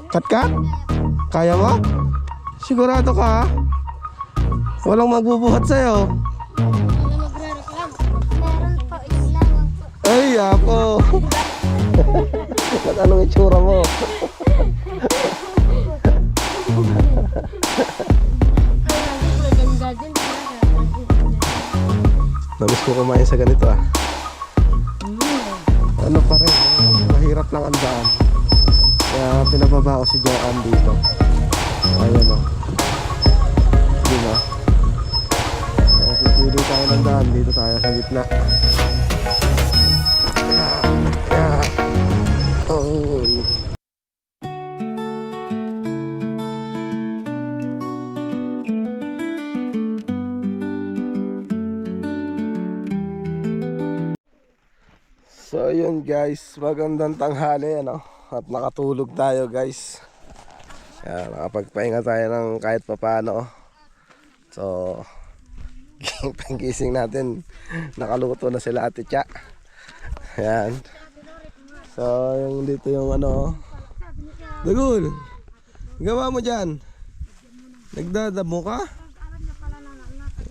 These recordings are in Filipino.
Kat-kat? Kaya mo? Sigurado ka ha? Walang magbubuhat sa'yo. Meron po ilangan po. Ay, ako. Ba't anong itsura mo? Namiss ko kumain sa ganito ah. Ano pa rin, mahirap lang ang daan. Kaya pinababa ko si Joanne dito. Ayan o. Diba? Pipili tayo ng daan. Dito tayo sa gitna. Oh. So yun guys, magandang tanghali ano? At nakatulog tayo guys. Yan, nakapagpahinga tayo ng kahit papano. So panggising natin, nakaluto na sila Ate Cha. Yan. So yung dito yung ano, Dagul, gawa mo dyan. Nagdadamo ka?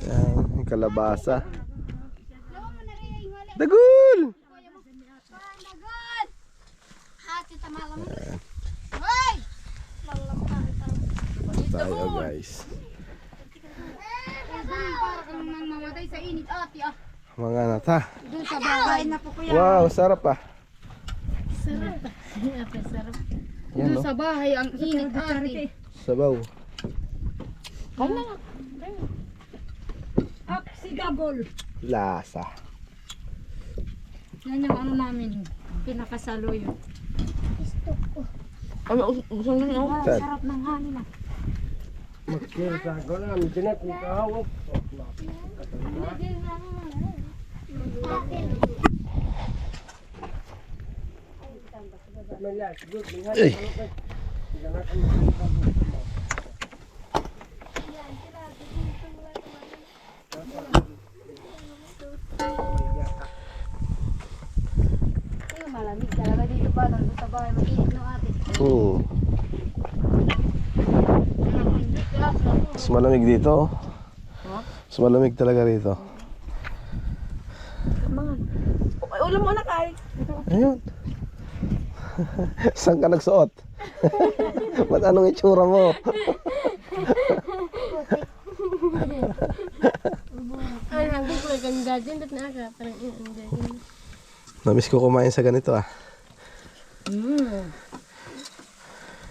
Yan, yung kalabasa. Dagul! Tayo guys. Mamatay sa init ate ah. Mga nata. Doon sa bahay na po kuya. Wow, sarap ah. Sarap. Ate sarap. Yan, Doon no? sa bahay ang init ate. Sabaw. Kaya na. Up si Double. Lasa. Yan yung ano namin. Pinakasalo yun. Saan? Sarap ng hangin ah. Ay. Malamig talaga dito pa. Doon sa bahay mainit no ate. Mas malamig dito. Mas malamig talaga rito. Ulam mo na kay. Ayun. Saan ka nagsuot? Ba't anong itsura mo? Ay, hanggang ko ganda dyan. Ba't naka? Parang dyan. Namiss ko kumain sa ganito ah.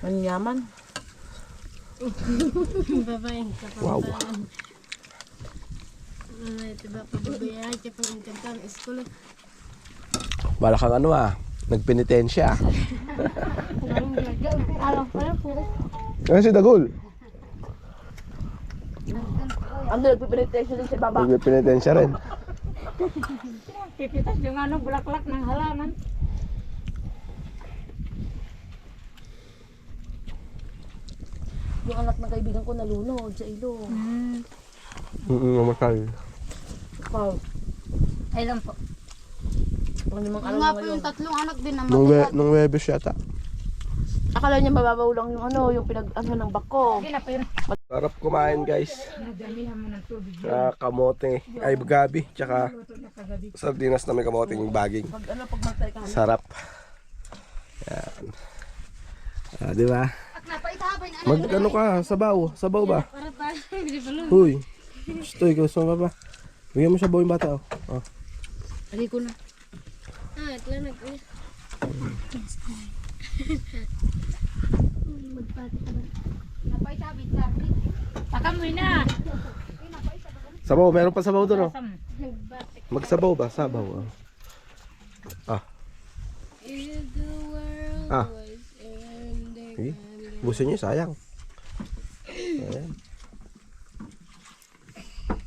Manyaman. Babaeng ka pa. Wow. Ito ba pababayaan siya pang inkantang school. Bala kang ano ah. Nagpenitensya. Alam ko lang po. Kasi si Dagul. Ang nagpipinitation din sa baba. Nagpenitensya rin. Pipitas yung ano, bulaklak ng halaman. Yung anak ng kaibigan ko nalunod sa ilong. Namatay. Wow. Ay lang po. Ang limang Yung araw nga na po ngayon. yung tatlong anak din naman. Nung Webes yata. Akala niya mababaw lang yung ano, yung pinag-ano ng bako. Sarap kumain guys. Kamote, ay gabi, tsaka sardinas na may kamoting baging. Pag ano, pag magtay ka. Sarap. Yan. Di ba? Mag ano ka, sabaw ba? Para tayo, hindi pa lang. Huy. Gusto ikaw sa baba. Bigyan mo sabaw yung bata oh. Oh. Ali ko na. Ah, ito lang nag-uwi. Magpati ka ba? Napay sabit sa akin. Pakamoy na. Sabaw, meron pa sabaw doon oh. Nagbatik. Magsabaw ba? Sabaw oh. Ah. If the world Ah. was ending. Sige. Busin niyo, sayang. Ayan.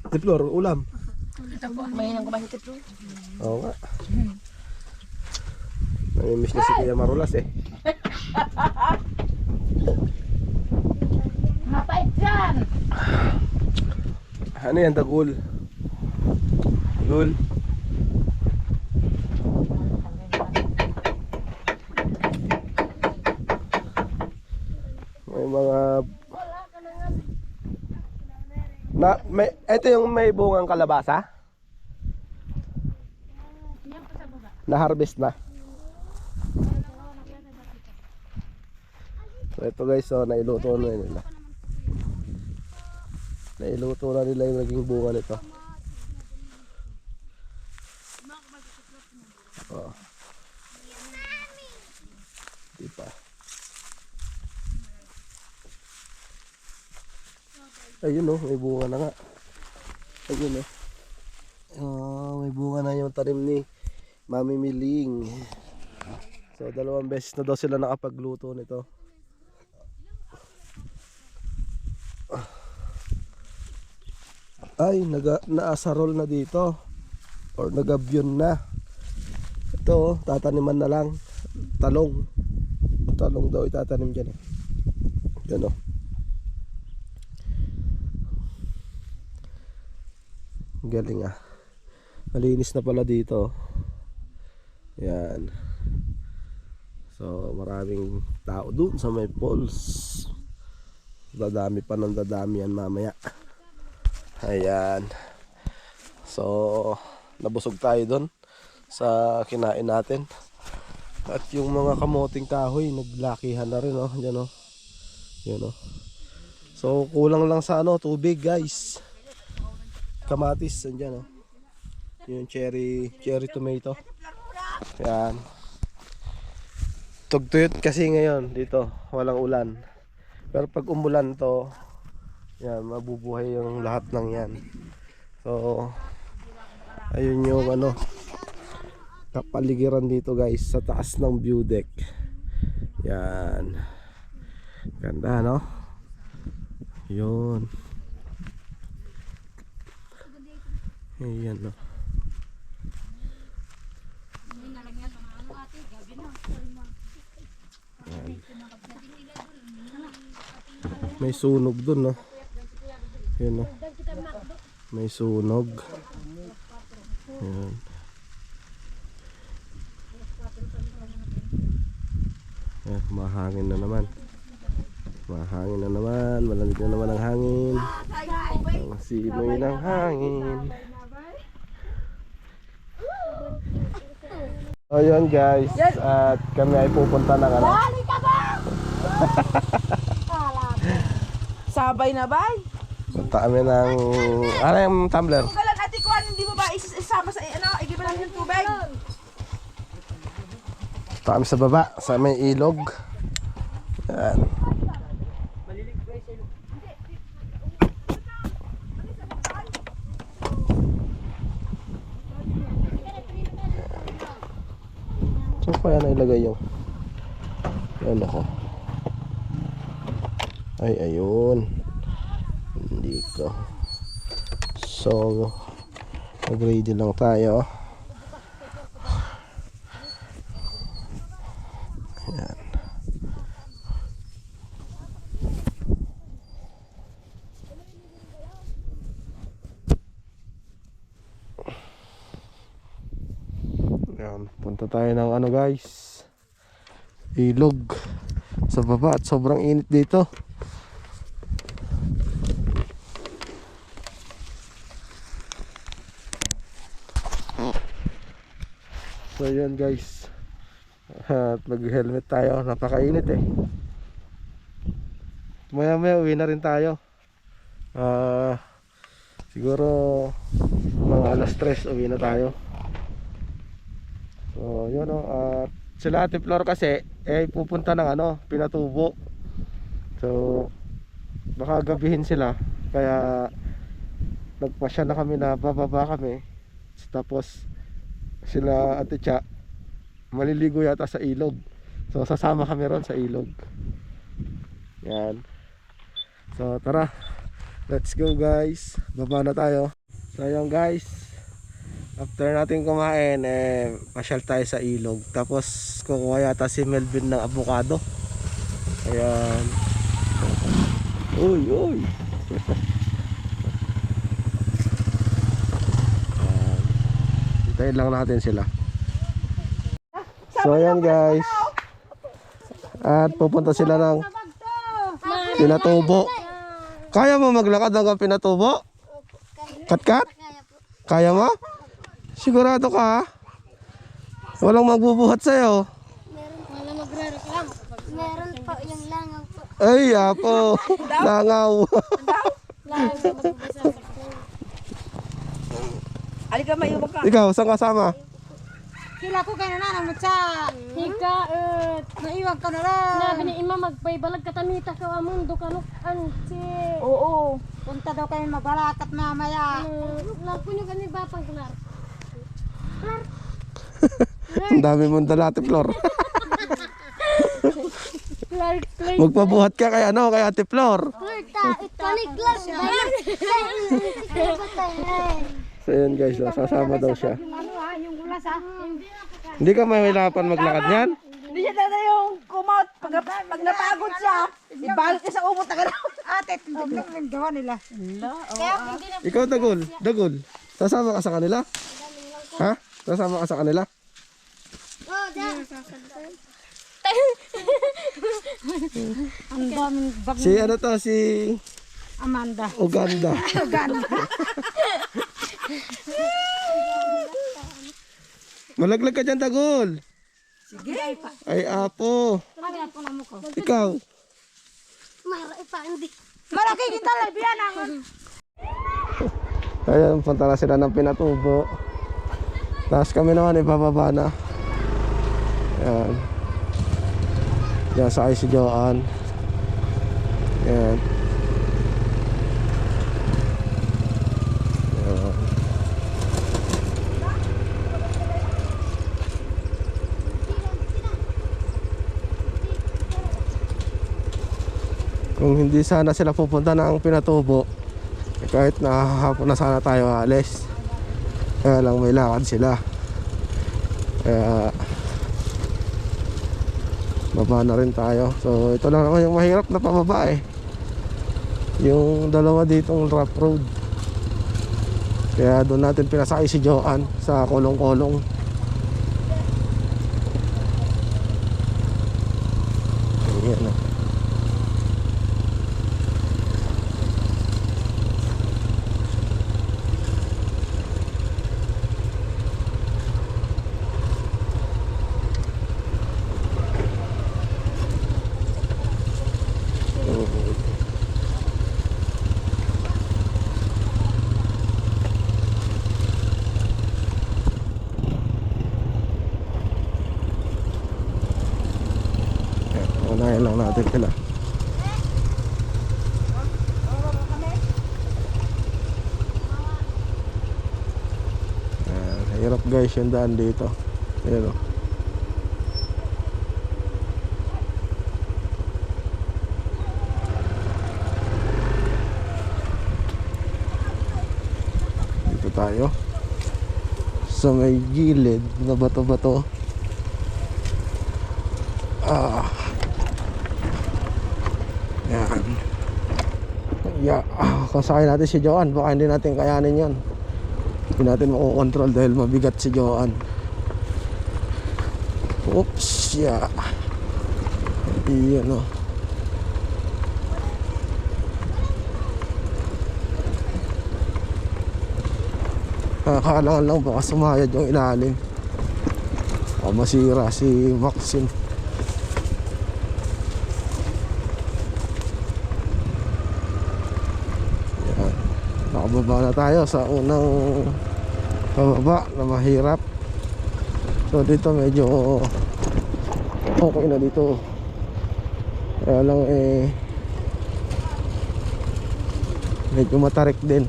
Tiplor, ulam. May nang kumain sa tito. Oo nga. Namimiss na si Kuya Marulas eh. Mapait yan. Ano yan, Dagul? Dagul? May mga ito yung may bungang kalabasa. Na-harvest na. So ito guys, so nailuto na nila. Nailuto na nila yung naging bunga nito. Oh. Diba? Ayun oh, may bunga na nga. Ayun oh. Oh, may bunga na yung tanim ni Mami Miling. So 2 beses na daw sila nakapagluto nito. Ay, naasarol na dito. Or nagabyon na. Ito, tataniman na lang. Talong. Talong daw itatanim dyan eh. Yan o. Galing ah. Malinis na pala dito. Yan. So maraming tao dun sa may falls. Dadami pa ng dadami yan mamaya. Ayan. So nabusog tayo dun sa kinain natin. At yung mga kamoting kahoy naglakihan na rin oh. Diyan oh. Yan oh. So kulang lang sa ano, tubig guys. Kamatis andyan oh. Yung cherry tomato. Yan. Tugtuyot kasi ngayon dito, walang ulan. Pero pag umulan to, yan, mabubuhay yung lahat ng yan. So ayun yung ano, kapaligiran dito guys sa taas ng view deck. Yan. Ganda no? Yun. Ayan no. Ayan. May sunog dun no. Ayan no. May sunog. Ayan. Ayan, mahangin na naman. Mahangin na naman. Malamig na naman ang hangin. Ang simoy ng hangin. Ayun guys, at kami ay pupunta ng ano. Dali ka ba? Sabay na ba? Punta kami ng ano yung tumbler. Galan ate ko, hindi mo ba isama sa ano, igiba lang yung tubig? Punta kami sa baba, sa may ilog. Yan. Saan kaya nailagay yung yan ako? Ay ayun dito. So mag-ready lang tayo. Yan. Yan, punta tayo ng ano guys, ilog sa baba at sobrang init dito. So yan guys, at mag-helmet tayo, napakainit eh. Maya maya uwi na rin tayo. Siguro mga alas 3 uwi na tayo. So yun o, at sila Ate Flor kasi pupunta ng ano, Pinatubo. So baka gabihin sila, kaya nagpasya na kami na bababa kami. Tapos sila Ate Cha maliligo yata sa ilog. So sasama kami ron sa ilog. Yan. So tara, let's go guys. Baba na tayo. So yun guys, after natin kumain, pasyal tayo sa ilog. Tapos kukuha yata si Melvin ng avocado. Ayan. Uy, uy. Ayan. Hintayin lang natin sila. So ayan guys, at pupunta sila ng Pinatubo. Kaya mo maglakad hanggang pinatubo? Kat-kat? Kaya mo? Sigurado ka ha? Walang magbubuhat sa'yo. Wala magre-reklamo. Meron po yung langaw po. Ay, apo. Langaw. Langaw magbabasa sa kanya. Alika, mayubag ka. Ikaw, saan kasama? Hila ko kayo na naman sa Hikaet. naiwag ka na lang. Nabi ni Ima magpaybalag katamita ka amundo kanukan si Oo, punta daw kayo magbalakat mamaya. lapo nyo kani bapang Clark. Ang dami mong dalati, Flor. Clark. Magpabuhat ka kay ano, kay Ate Flor. Kani Clark. So yun guys, sasama daw siya. Ano yung ulas ha? Hindi ka mahirapan maglakad niyan? Hindi siya talaga yung kumot. Pag napagod siya, ibalot niya sa umot na gano'n. Ate, tignan mo yung gawa nila. Ikaw, Dagol. Dagol. Sasama ka sa kanila? Ha? Sasama ka sa kanila? Ang daming bag Si ano to, si Amanda. Uganda. Malaglag ka dyan, Dagol. Sige. Ay, apo. Mali ako na mo ko. Ikaw. Mara pa hindi. Malaki kita lang, biyan ako. Ayan, punta na sila ng Pinatubo. Tapos kami naman, ibababa na. Ayan. Diyan sa IC Joan. Ayan. Ayan. Kung hindi sana sila pupunta ng Pinatubo, kahit nakahapon na sana tayo alis, kaya lang may lakad sila, kaya baba na rin tayo. So ito lang naman yung mahirap na pababa yung dalawa ditong rough road, kaya doon natin pinasakay si Joan sa kolong-kolong. Ayan. Unahin lang natin sila. Hirap guys yung daan dito. Ayan o. Dito tayo sa may gilid na bato-bato. Yan. Kasakin natin si Joan. Baka hindi natin kayanin yan. Hindi natin makukontrol dahil mabigat si Joan. Oops. Yeah. Iyan o. Nakakalangan lang baka sumayad yung ilalim o masira si Maxine. Yan. Nakababa na tayo sa unang pababa na mahirap. So dito medyo okay na dito, kaya lang medyo matarik din.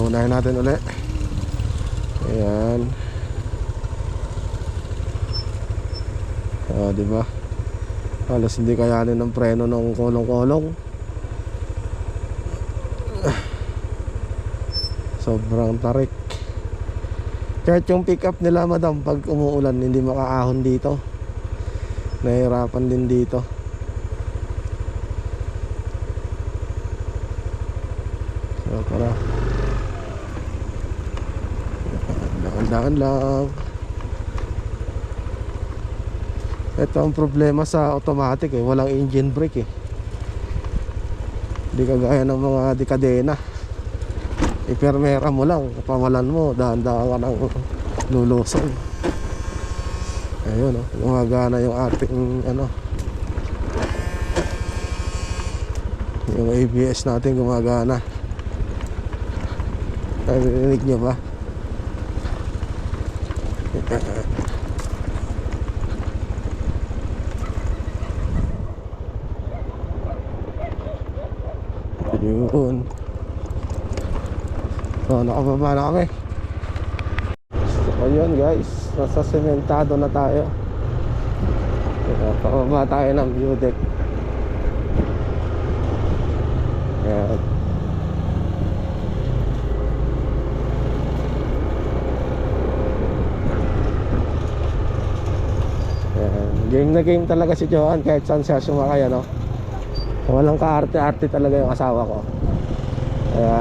Unahin natin ulit. Ayan. Diba? Halos hindi kayanin ng preno ng kolong-kolong. Sobrang tarik. Kahit yung pick up nila madam, pag umuulan hindi makaahon dito. nahihirapan din dito. So tara, dahan-dahan lang. Ito ang problema sa automatic eh, walang engine brake eh. Di kagaya ng mga dekadena, ipermera mo lang, kapawalan mo, dahan-dahan ka ng lulusong. Ayun, gumagana yung ating ano, yung ABS natin gumagana. Narinig nyo ba? Yun. So nakababa na kami. So yun guys, nasa sementado na tayo. Pababa tayo ng view deck. Ayan. Ayan. Game na game talaga si Johan kahit saan siya sumakay, ano. Walang kaarte-arte talaga yung asawa ko. Kaya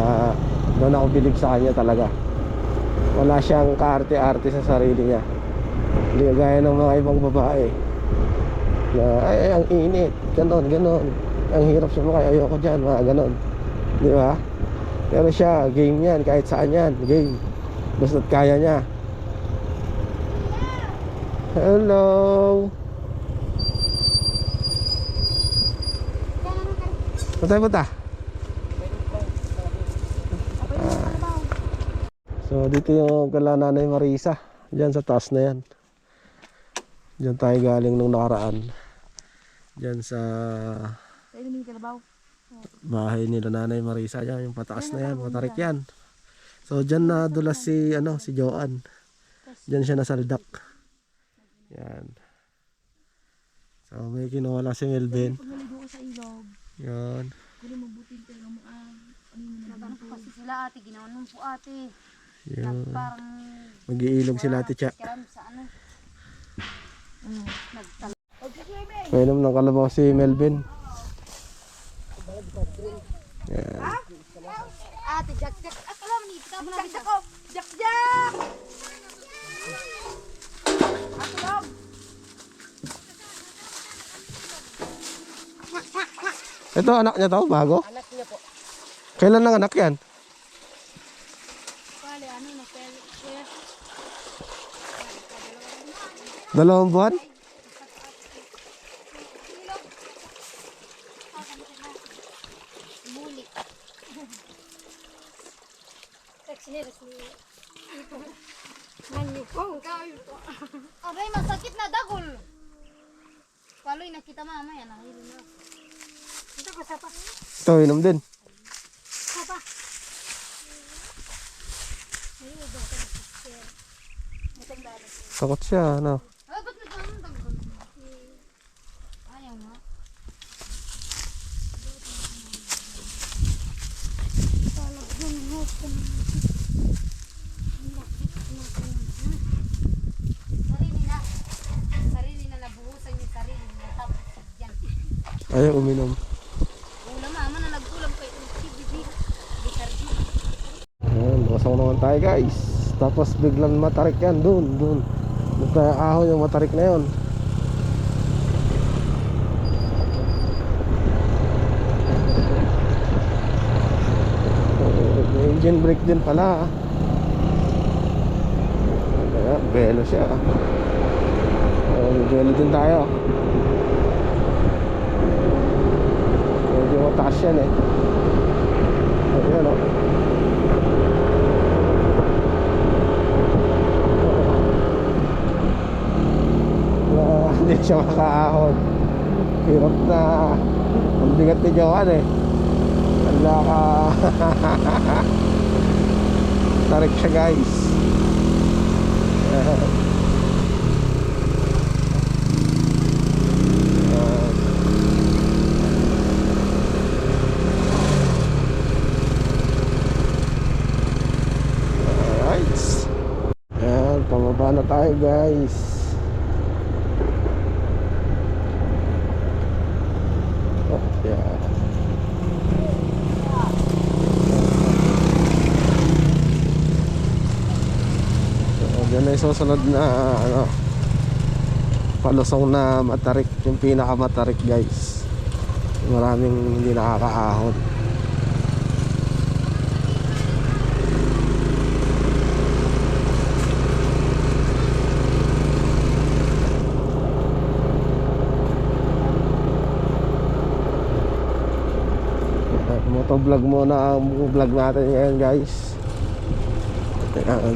doon ako bilib sa kanya talaga. Wala siyang kaarte-arte sa sarili niya. Hindi gaya ng mga ibang babae na ay ang init, ganon, ganon, ang hirap sumakay, ayoko dyan, mga ganon. Di ba? Pero siya, game yan, kahit saan yan, game. Basta't kaya niya. Hello. Saan tayo punta? So dito yung kala Nanay Marisa, dyan sa taas na yan. Dyan tayo galing nung nakaraan. Dyan sa bahay nila Nanay Marisa, dyan yung pataas na yan, matarik yan. So dyan na dulas si, ano, si Joan. Dyan siya nasaldak. Yan. So may kinuha lang si Melvin. Yan. Nagano po kasi sila ate, ginawa nung po ate. Yan. Parang Mag-iilog sila ate Cha. sa ano. Nagtal. Painom ng kalabaw si Melvin. Yan. Ate, jak. At alam ni kita mo na bisa. Jak! Ito anak niya to, bago? Anak niya po. Kailan ng anak yan? Kali, ano na, kuya. 2 buwan? Muli. Sexineros ni ito. Manyukong kawin po. Abay, masakit na dagol. Paloy na kita mamaya, nahilo na. Ito ko sapa. Ito, inom din. Sapa. Takot siya, ano? Ay, ba't nagkaroon ng dagol? Ayaw nga. Sarili na nabuhusan yung sarili na tapos yan. Ayaw uminom. Ulam mama na nag-ulam kay CBB. Bicardi. Ayan, basang naman tayo guys. Tapos biglang matarik yan, dun. Doon tayo ahon yung matarik na yun. May engine brake din pala. Kaya, belo siya. Belo din tayo. Medyo mataas yan eh. Ayan o. Hindi siya makaahon. Hirap na. Ang bigat ni Johan eh. Wala ka. Tarik siya guys. Alright. Ayan, pababa na tayo guys. susunod na ano, palusong na matarik, yung pinakamatarik guys. Maraming hindi nakakaahon. Motovlog muna ang vlog natin ngayon guys. Ayan.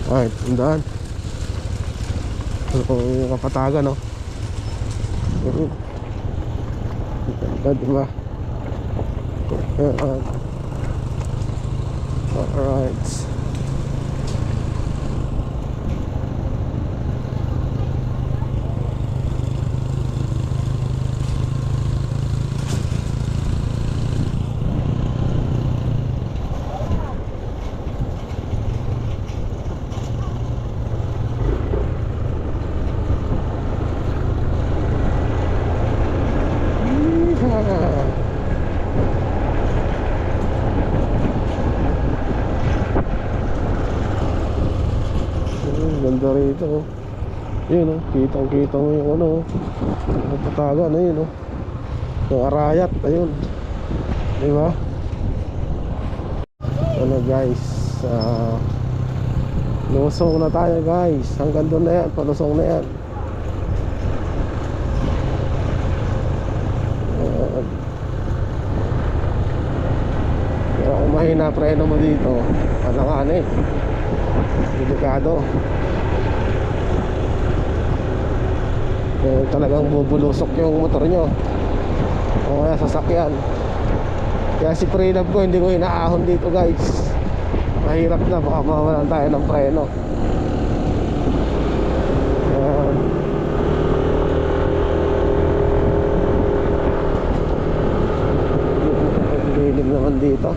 Ay, tandaan. Ito yung kapatagan, no? Ganda, diba? Ayan. Alright. Ganda rito. Yun oh, kitang-kita mo yung ano, yung patagan na yun oh. Yung Arayat, ayun. Diba? Ano guys, lusong na tayo guys. Hanggang doon na yan, palusong na yan. Pero kung mahina preno mo dito, alangan eh, delikado. Talagang bubulusok yung motor nyo o kaya sasakyan. Kaya si Prelab ko hindi ko inaahon dito guys. Mahirap na, baka mawalan tayo ng preno. Lilim naman dito.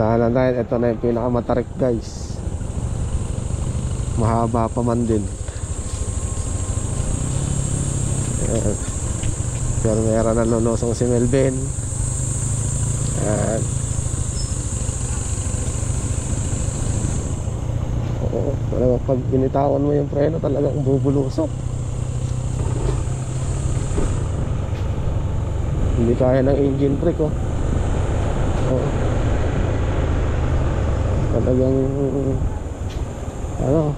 Dahan-dahan tayo. Ito na yung pinakamatarik guys. Mahaba pa man din. Pero meron na lulusong si Melvin. Oo, talaga pag binitawan mo yung preno talagang bubulusok. Hindi kaya ng engine brake oh. Oo. Talagang ano,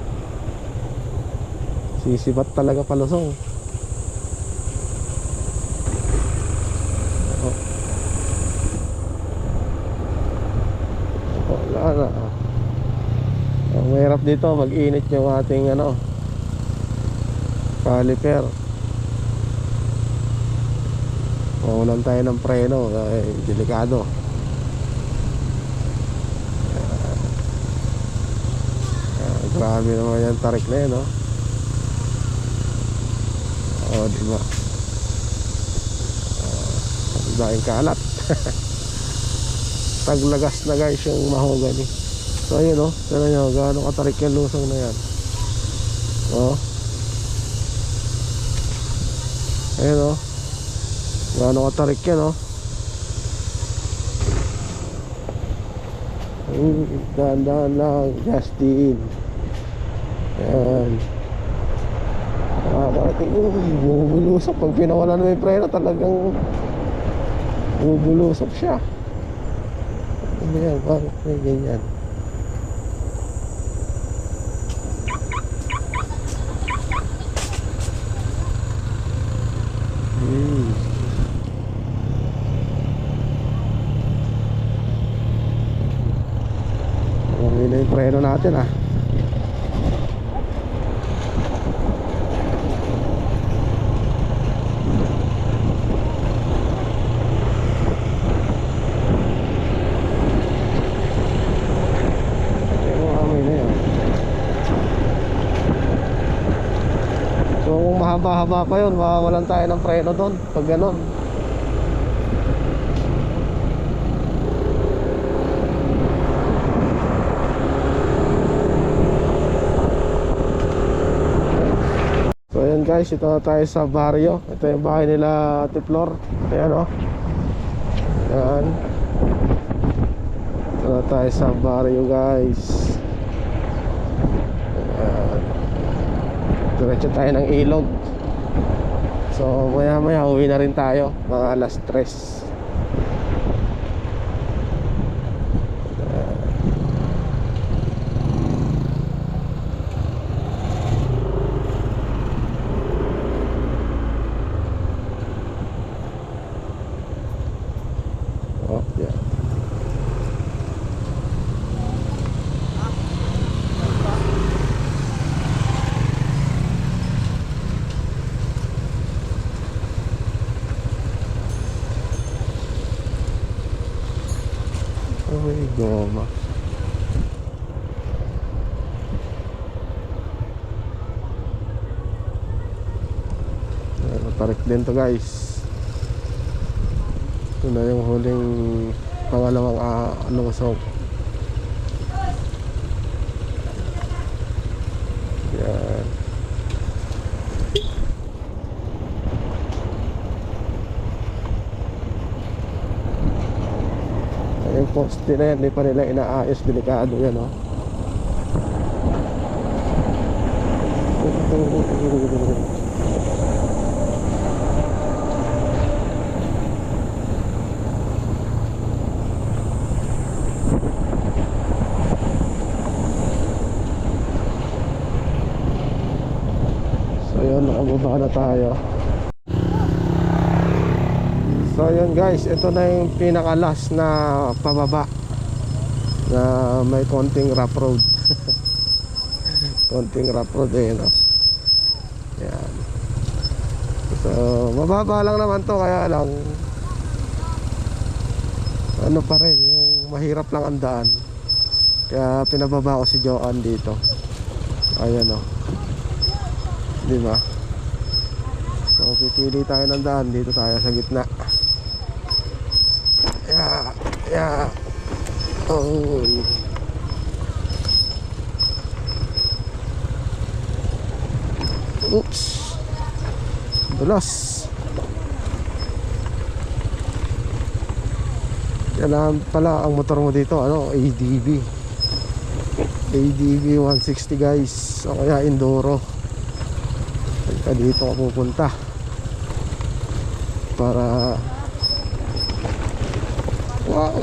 sisibat talaga palusong. Wala na. Ang mahirap dito, mag-init yung ating ano, caliper. Mawalan tayo ng preno, delikado. Grabe naman yung tarik na yun, no? Oo, diba? Ang daing kalat. Taglagas na guys yung mahogany. So ayun, no? Tignan nyo, gaano katarik yung lusong na yan. Oh. Ayun, no? Gaano katarik yan, no? Dahan-dahan lang, Justin. Ayan. Bubulusok. Pag pinawalan mo yung preno, talagang bubulusok siya. Ano yan? Bakit may ganyan? Ano na yung preno natin ah. mahaba-haba pa yun, mawawalan tayo ng preno doon pag ganon. So ayan guys, ito na tayo sa barrio. Ito yung bahay nila Ate Flor. Ayan o. Ayan. Ito na tayo sa barrio guys. Ayan. Diretso tayo ng ilog. So maya maya uwi na rin tayo. Mga alas 3. Oh, yeah. Uy, goma. Matarik din to guys. Ito na yung huling pangalawang lusog. Yan. Yung poste na yan, di pa nila inaayos, delikado yan, oh. So yun, nakababa na tayo. So yun guys, ito na yung pinaka last na pababa na may konting rough road. Konting rough road eh, no? Yan. So mababa lang naman to, kaya lang ano pa rin, yung mahirap lang ang daan. Kaya pinababa ko si Joanne dito. Ayan, oh. Diba? So pipili tayo ng daan, dito tayo sa gitna. Yeah. Oh. Oops. Dulas. Kailangan pala ang motor mo dito, ano, ADB 160 guys, o kaya Enduro. Kaya dito ka pupunta para wow.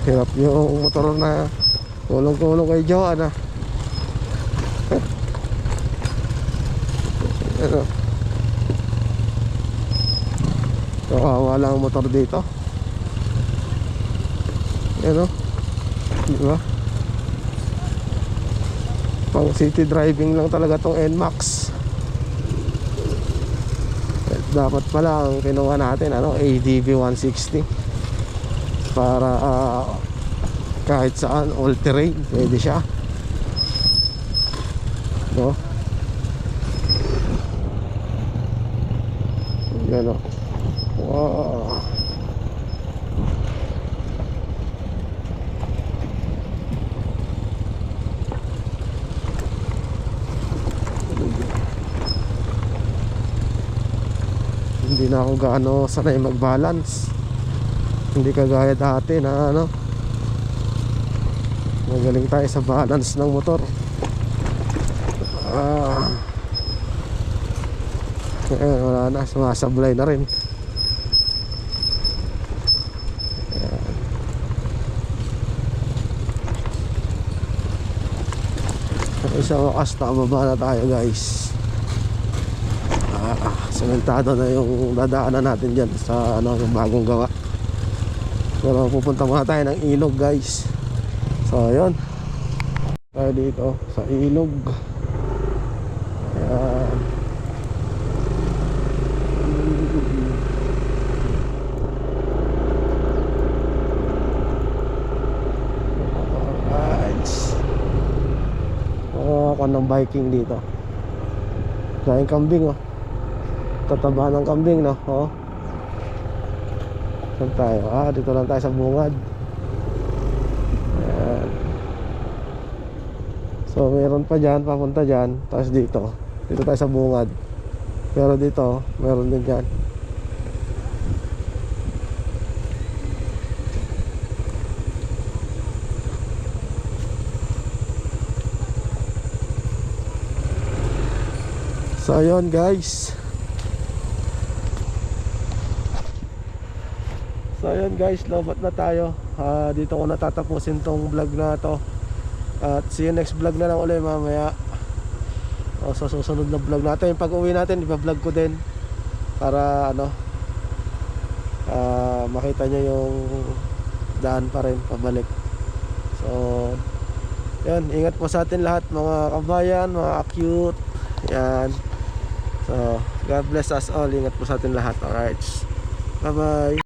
Hirap yung motor na kulong-kulong kay Joanne, ano? Kawawa lang ang motor dito. Ano? Diba? Pang city driving lang talaga tong NMAX. Dapat pala ang kinuha natin, ano, ADV 160 para kahit saan, all terrain, pwede siya, no? Yan, no? Wow. Hindi na ako gaano sanay mag-balance. Hindi kagaya dati na ano, magaling tayo sa balance ng motor. Wala na, sumasablay na rin. Sa wakas nakababa na tayo guys. Sementado na yung dadaanan natin dyan sa ano, yung bagong gawa. Pero pupunta muna tayo ng ilog guys. So yun, tayo dito sa ilog. Ayan. ng biking dito. Daming kambing oh. Tataba ng kambing no. Oh. Saan tayo? Dito lang tayo sa bungad. Ayan. So meron pa dyan, papunta dyan. Tapos dito tayo sa bungad. Pero dito, meron din dyan. So ayun guys. Lobat na tayo. Dito ko natatapusin tong vlog na to. At see you next vlog na lang ulit mamaya. O sa susunod na vlog natin, yung pag-uwi natin, iba-vlog ko din para ano, makita nyo yung daan pa rin pabalik. So yan, ingat po sa atin lahat mga kabayan, mga cute. Yan. So God bless us all. Ingat po sa atin lahat. Alright, bye bye.